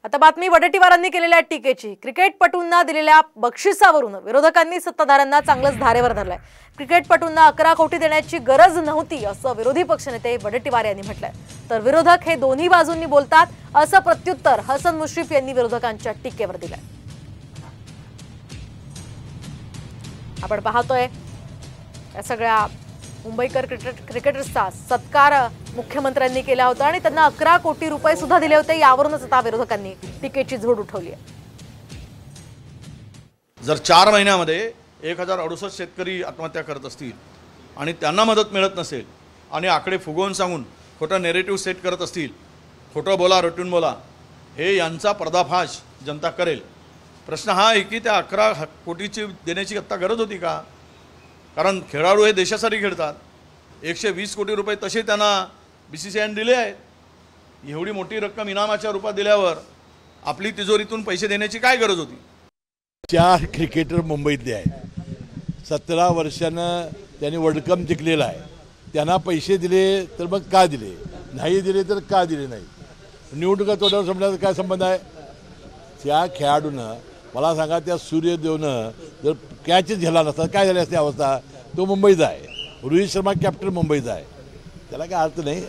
आता बातमी वडेट्टीवारांनी केलेल्या टीकेची। क्रिकेटपटूंना दिलेल्या बक्षिसावरून विरोधकांनी सत्ताधाऱ्यांना चांगलंच धारेवर धरलंय। क्रिकेटपटूंना 11 कोटी देण्याची गरज नव्हती असं विरोधी पक्षनेते वडेट्टीवार यांनी म्हटलंय। तर विरोधक हे दोन्ही बाजूंनी बोलतात असं प्रत्युत्तर हसन मुश्रीफ यांनी विरोधकांच्या टीकेवर दिलंय। आपण पाहतोय या सगळ्या मुंबईकर क्रिकेटर्सचा सत्कार मुख्यमंत्र्यांनी केला होता आणि त्यांना 11 कोटी रुपये सुद्धा दिले होते। यावरूनच आता विरोधकांनी टीकेची झोड उठवली आहे। जर 4 महिन्यामध्ये 1068 शेतकरी आत्महत्या करत असतील आणि त्यांना मदत मिळत नसेल आणि आकडे फुगवून सांगून खोटा नॅरेटिव्ह सेट करत असतील, खोटं बोला रटून बोला, हे यांचा पर्दाफाश जनता करेल। प्रश्न हा आहे की त्या 11 कोटीची देण्याची आत्ता गरज होती का? कारण खेळाडू हे देशासाठी खेळतात। 120 कोटी रुपये तसे त्यांना BCCIने दिले आहेत। एवढी मोठी रक्कम इनामाच्या रूपात दिल्यावर आपली तिजोरीतून पैसे देण्याची काय गरज होती? 4 क्रिकेटर मुंबईतले आहेत। 17 वर्षानं त्यांनी वर्ल्ड कप जिंकलेला आहे। त्यांना पैसे दिले तर मग का दिले, नाही दिले तर का दिले नाही? निवडणुका तोंडावर संपण्याचा काय संबंध आहे? त्या खेळाडूनं मला सांगा, त्या सूर्यदेवनं जर कॅचच झेला नसता काय झाली असती अवस्था? तो मुंबईचा आहे, रोहित शर्मा कॅप्टन मुंबईचा आहे, त्याला काय अर्थ नाही।